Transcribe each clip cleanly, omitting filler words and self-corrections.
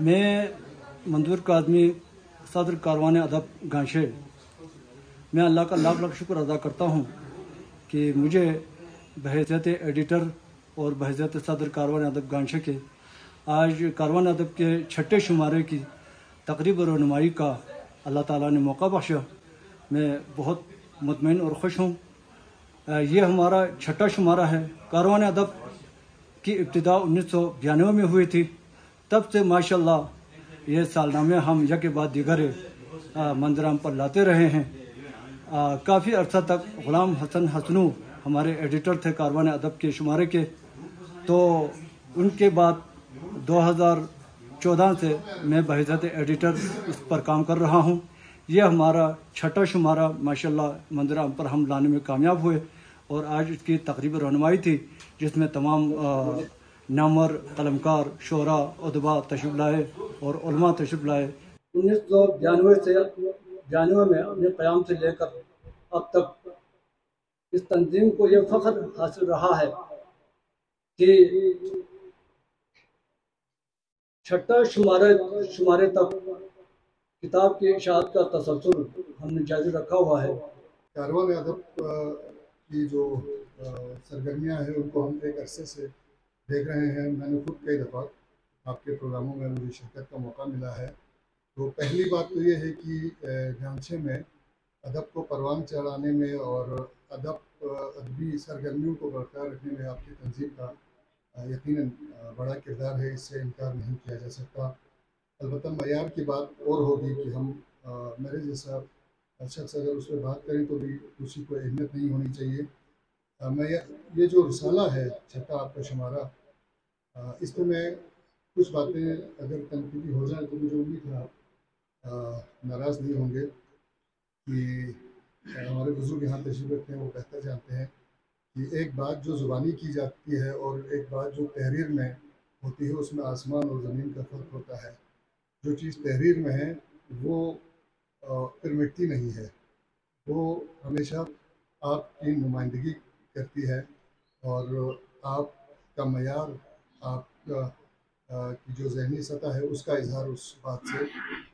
मैं मंजूर काज़मी सदर कारवान अदब गांशे, मैं अल्लाह का लाख लाख शुक्र अदा करता हूँ कि मुझे बहैसियत एडिटर और बहैसियत सदर कारवान अदब गांशे के आज कारवान अदब के छठे शुमारे की तकरीब और रनुमाई का अल्लाह ताला ने मौका बख्शा। मैं बहुत मुतमईन और खुश हूँ। ये हमारा छठा शुमारा है। कारवान अदब की इब्तिदा 1992 में हुई थी। तब से माशाल्लाह ये सालनामे हम यके बाद दीगर मंजराम पर लाते रहे हैं। काफ़ी अर्सा तक ग़ुलाम हसन हसनू हमारे एडिटर थे कारवान अदब के शुमारे के। तो उनके बाद 2014 से मैं बहैसियत एडिटर इस पर काम कर रहा हूँ। ये हमारा छठा शुमारा माशाल्लाह मंजराम पर हम लाने में कामयाब हुए और आज इसकी तकरीब रहनुमाई थी जिसमें तमाम नामवर कलमकार शोरा उदबा तशरीफ लाए और उलमा तशरीफ लाए। 1992 से 92 में अपने क़याम से लेकर अब तक इस तंजीम को यह फ़ख्र हासिल रहा है कि छठा शुमारे तक किताब की इशाअत का तसलसल हमने जारी रखा हुआ है। कारवान अदब की जो सरगर्मियाँ हैं उनको हम एक अरसे से देख रहे हैं। मैंने खुद कई दफ़ा आपके प्रोग्रामों में मुझे शिरकत का मौका मिला है। तो पहली बात तो ये है कि गांशे में अदब को परवान चढ़ाने में और अदबी सरगर्मियों को बरकरार रखने में आपकी तंजीम का यकीनन बड़ा किरदार है, इससे इनकार नहीं किया जा सकता। अलबत्ता मयार की बात और होगी कि हम मेरे जैसा शख्स अगर उस पर बात करें तो भी उसी को अहमियत नहीं होनी चाहिए। मैं ये जो रिसाला है छठा आपका शुमारा, इस पर मैं कुछ बातें अगर तनकीदी हो जाए तो मुझे उम्मीद है आप नाराज़ नहीं होंगे कि हमारे बुजुर्ग यहाँ तशरीफ रखते हैं, वो बेहतर जानते हैं कि एक बात जो ज़ुबानी की जाती है और एक बात जो तहरीर में होती है उसमें आसमान और ज़मीन का फ़र्क होता है। जो चीज़ तहरीर में है वो फिर मिटती नहीं है, वो हमेशा आपकी नुमाइंदगी करती है और आपका मयार, आपका की जो ज़हनी सतह है उसका इजहार उस बात से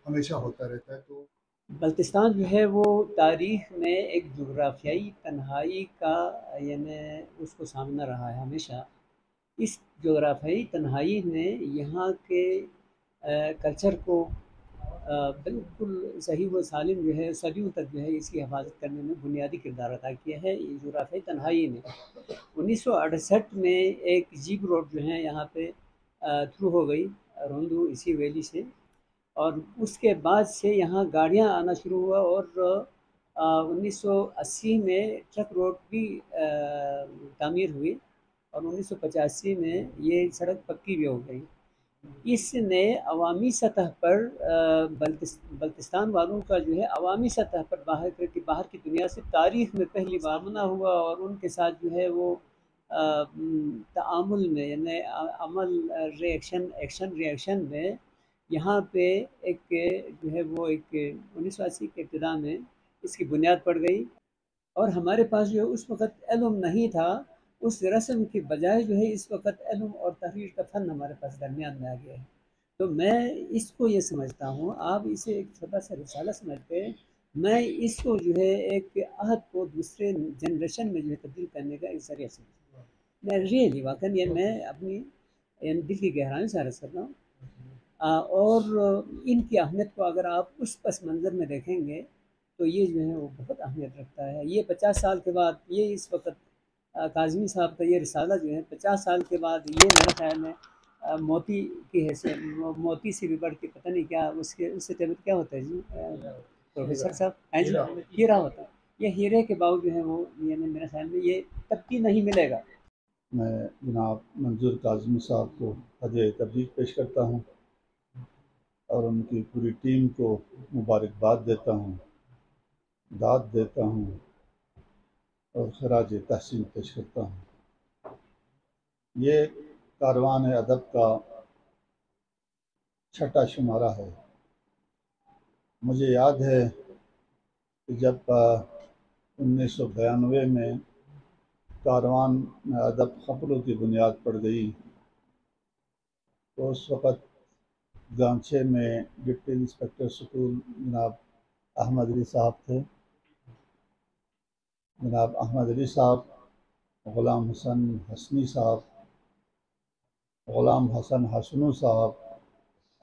हमेशा होता रहता है। तो बल्तिस्तान जो है वो तारीख़ में एक जोग्राफियाई तन्हाई का यानी उसको सामना रहा है हमेशा। इस जोग्राफियाई तन्हाई ने यहाँ के कल्चर को बिल्कुल सही व सालिम जो है सदियों तक जो है इसकी हिफाजत करने में बुनियादी किरदार अदा किया है। ये जोग्राफियाई तन्हाई ने 1968 में एक जीप रोड जो है यहाँ पे थ्रू हो गई रोंदू इसी वैली से, और उसके बाद से यहाँ गाड़ियाँ आना शुरू हुआ और 1980 में ट्रक रोड भी तामीर हुई और 1985 में ये सड़क पक्की भी हो गई। इसने अवामी सतह पर बल्तिस्तान वालों का जो है अवामी सतह पर बाहर की दुनिया से तारीख़ में पहली बार मना हुआ और उनके साथ जो है वो तामुल में यानी अमल एक्शन रिएक्शन में यहाँ पे एक जो है वो एक 1980 के इब्तिदा में इसकी बुनियाद पड़ गई। और हमारे पास जो है उस वक़्त इल्म नहीं था, उस रस्म के बजाय जो है इस वक़्त इल्म और तहरीर का फ़न हमारे पास दरमियान में आ गया है। तो मैं इसको ये समझता हूँ, आप इसे एक छोटा सा रिसाला समझते हैं, मैं इसको जो है एक अहद को दूसरे जनरेशन में जो है तब्दील करने का एक ज़रिया समझता हूँ। मैं रियली वाक़ई ये मैं अपनी यानी दिल की गहराइयों से अर्ज़ कर रहा हूँ। और इनकी अहमियत को अगर आप उस पस मंज़र में देखेंगे तो ये जो है वो बहुत अहमियत रखता है। ये 50 साल के बाद ये इस वक़्त काज़मी साहब का ये रिसाला जो है 50 साल के बाद ये मेरे ख़्याल में मोती की हैसियत मोती से भी बढ़ के पता नहीं क्या उससे तबीयत क्या होता है जी प्रोफेसर साहब हैं जी, हीरा होता है। ये हीरे के बाव जो है वो यानी मेरे ख़्याल में ये तब्दील नहीं मिलेगा। मैं जनाब मंजूर काज़मी साहब को हदिया तबरीक पेश करता हूँ और उनकी पूरी टीम को मुबारकबाद देता हूँ, दाद देता हूँ और खराज तहसीन पेश करता हूँ। ये कारवान अदब का छठा शुमारा है। मुझे याद है कि जब 1992 में कारवान अदब खबरों की बुनियाद पड़ गई तो उस वक़्त गांचे में डिप्टी इंस्पेक्टर स्कूल जनाब अहमद अली साहब थे। जनाब अहमद अली साहब, ग़ुलाम हसन हसनी साहब, ग़ुलाम हसन हसनू साहब,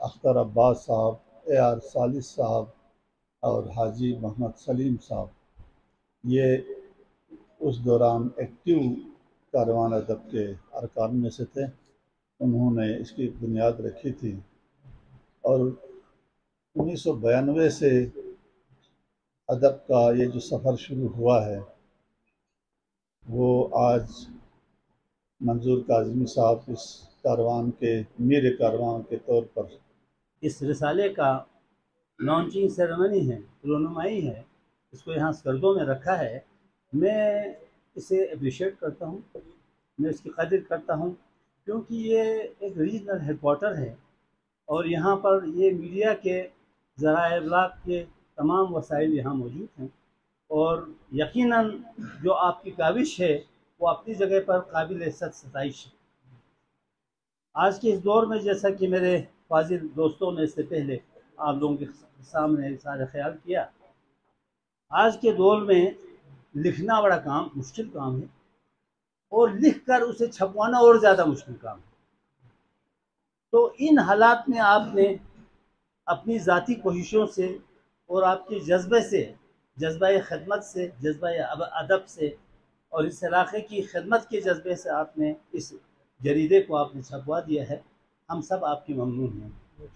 अख्तर अब्बास साहब, AR सालिस साहब और हाजी मोहम्मद सलीम साहब, ये उस दौरान एक्टिव कारवान अदब के अरकान में से थे। उन्होंने इसकी बुनियाद रखी थी और 1992 से अदब का ये जो सफ़र शुरू हुआ है वो आज मंजूर काज़मी साहब इस कारवान के मीर कारवान के तौर पर इस रिसाले का लॉन्चिंग सेरेमनी है, रोनुमाई है, इसको यहाँ स्कर्दों में रखा है। मैं इसे अप्रिशिएट करता हूँ, मैं इसकी कदर करता हूँ, क्योंकि ये एक रीजनल हेडक्वार्टर है और यहाँ पर ये मीडिया के ज़राए इब्लाग के तमाम वसाइल यहाँ मौजूद हैं और यकीनन जो आपकी काविश है वो अपनी जगह पर काबिल सताइश है। आज के इस दौर में, जैसा कि मेरे फाजिल दोस्तों ने इससे पहले आप लोगों के सामने सारा ख्याल किया, आज के दौर में लिखना बड़ा मुश्किल काम है और लिखकर उसे छपवाना और ज़्यादा मुश्किल काम है। तो इन हालात में आपने अपनी ज़ाती कोशिशों से और आपके जज्बे से, जज्बा खिदमत से, जज्बा अदब से और इस इलाक़े की खिदमत के जज्बे से आपने इस जरीदे को आपने छपवा दिया है। हम सब आपकी ममनून हैं।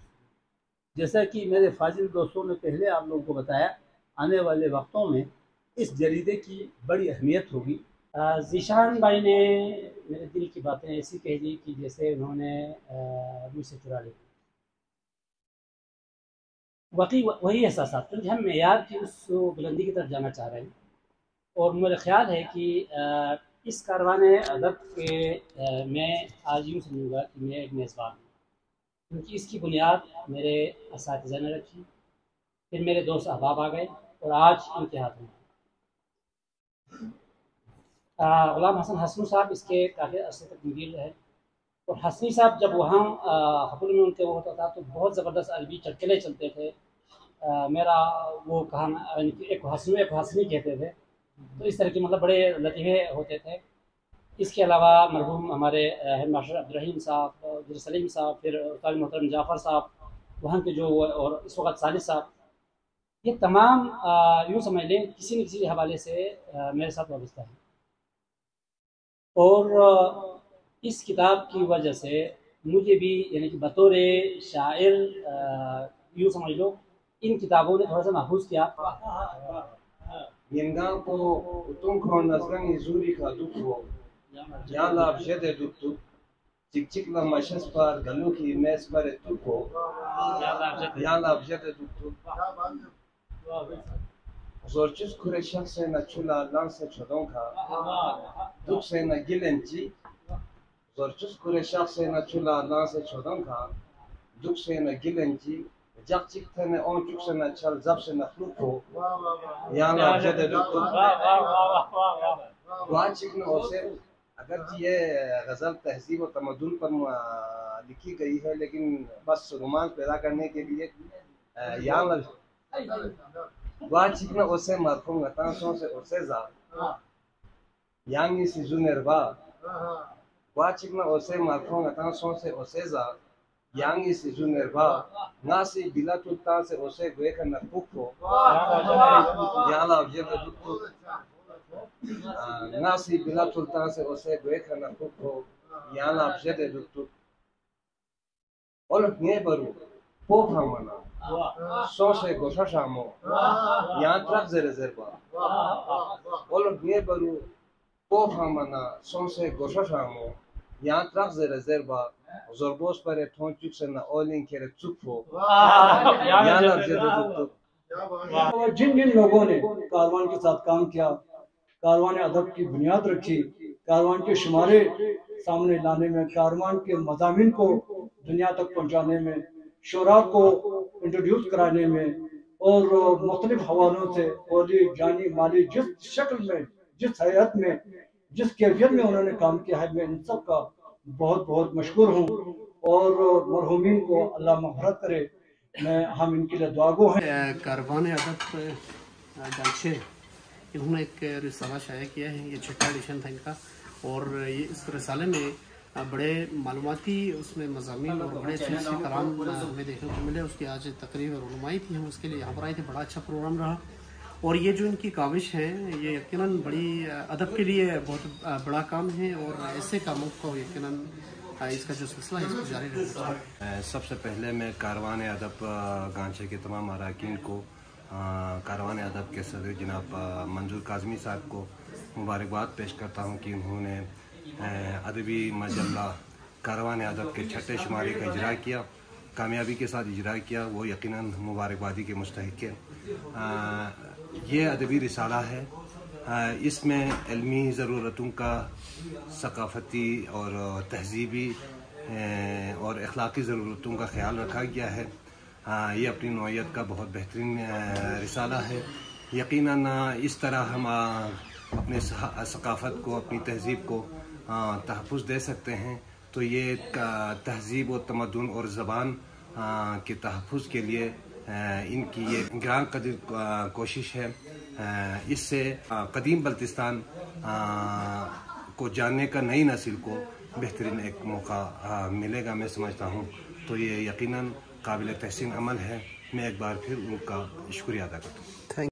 जैसा कि मेरे फाजिल दोस्तों ने पहले आप लोगों को बताया, आने वाले वक्तों में इस जरीदे की बड़ी अहमियत होगी। ज़ीशान भाई ने मेरे दिल की बातें ऐसी कह दी कि जैसे उन्होंने मुझसे चुरा ली। वाकई वही एहसास, क्योंकि हम मेयार की उस बुलंदी की तरफ जाना चाह रहे हैं और मेरा ख्याल है कि इस कारवान अदब के मैं आज यूँ समझूँगा कि मैं एक मेज़बान हूँ, क्योंकि इसकी बुनियाद मेरे असातिज़ा ने रखी, फिर मेरे दोस्त अहबाब आ गए और आज इनके हाथ में। ग़ुलाम हसन हसनू साहब इसके काफ़ी अर्से तक मुदीर रहे और हसनी साहब जब वहाँ हकुल में उनके वो होता था तो बहुत ज़बरदस्त अरबी चटकले चलते थे। मेरा वो कहा एक हसनू एक हसनी कहते थे, तो इस तरह के मतलब बड़े लतीफ़े होते थे। इसके अलावा मरहूम हमारे हेड मास्टर अब्दुर्रहीम साहब, सलीम साहब, फिर उस्ताद मोहतरम जाफ़र साहब वहाँ के जो, और इस वक्त सालिस साहब, ये तमाम यूँ समझ लें किसी न किसी हवाले से मेरे साथ वाबस्ता है। और इस किताब की वजह से मुझे भी यानी कि बतौर शायर यूँ समझ लो इन किताबों ने थोड़ा सा महफूज किया। Yenganko utunko nazgani zuri ka duko yala abjede duktu chik la mashas par galuki mes mare tuko yala abjede duktu zorchus kure shakse na chula lanse chodonka duk se na gilenci zorchus kure shakse na chula lanse chodonka duk se na gilenci Jakçik tane 13 sene çal zapsena fluko yani abjede duktu वाचिक में उसे अगर ये गज़ल तहजीब और तमद्दुन पर लिखी गई है, लेकिन बस रोमांच पैदा करने के लिए यहाँ वाचिक में उसे मरफूम गतांसों से उसे जा यांगी सिजुनेरबा वाचिक में उसे मरफूम गतांसों से उसे जा यांगी सिजुनेरबा नासी बिला तुल्ता से उसे gue करना पुको यहाँ अब्जद दुक्तो nasi bila tultanse ose gweka na kuko yana abjede duktu olok ne baru po hamana sose goshashamo yan trak zere zerba olok ne baru po hamana sose goshashamo yan trak zere zerba zorbos pare tonchuk se na olin kere tsukfo yana abjede duktu जिन जिन लोगों ने कारवान के साथ काम किया, कारवान अदब की बुनियाद रखी, कारवान के शुमारे सामने लाने में, कारवान के मज़ामीन को दुनिया तक पहुँचाने में, शुरा को इंट्रोड्यूस कराने में और मुख्तलिफ हवालों से औली जानी माली जिस शक्ल में, जिस हैत में, जिस कैफियत में उन्होंने काम किया है, मैं इन सब का बहुत बहुत मशकूर हूँ। और मरहूमीन को अल्लाह मग़फ़िरत करे। हम इनके लिए दुआगो हैं। कारवान अदब गांचे इन्होंने एक रिसाला शाया किया है, ये 6वां एडिशन था इनका, और ये इस रिसाले में बड़े मालूमाती उसमें मज़ामीन और बड़े अच्छे अच्छे कलाम हमें देखने को मिले। उसकी आज तकरीब और रुनुमाई थी, हम उसके लिए यहाँ पर आए थे। बड़ा अच्छा प्रोग्राम रहा, और ये जो इनकी काविश है ये यकीनन बड़ी अदब के लिए बहुत बड़ा काम है, और ऐसे कामों को यकीनन इसका जो सिलसिला है इसको जारी रहना चाहिए। सबसे पहले मैं कारवान अदब गांचे के तमाम अरकान को, कारवान अदब के सदर जनाब मंजूर काज़मी साहब को मुबारकबाद पेश करता हूँ कि उन्होंने अदबी मजल्ला कारवान अदब के 6ठे शुमारे का इजरा किया, कामयाबी के साथ इजरा किया। वो यकीनन मुबारकबादी के मुस्तहिक़ है। ये अदबी रिसाला है, इसमें इल्मी ज़रूरतों का, सकाफ़ती और तहज़ीबी और अखलाक़ी ज़रूरतों का ख्याल रखा गया है। ये अपनी नौइयत का बहुत बेहतरीन रिसाला है। यकीनन इस तरह हम अपने सकाफ़त को, अपनी तहज़ीब को तहफ़्फ़ुज़ दे सकते हैं। तो ये तहज़ीब और तमद्दुन और ज़बान के तहफ़्फ़ुज़ के लिए इनकी ये ग्रां कदर कोशिश है। इससे कदीम बल्तिस्तान को जानने का नई नस्ल को बेहतरीन एक मौका मिलेगा, मैं समझता हूँ। तो ये यकीनन काबिल तहसीन अमल है। मैं एक बार फिर उनका शुक्रिया अदा करता हूँ।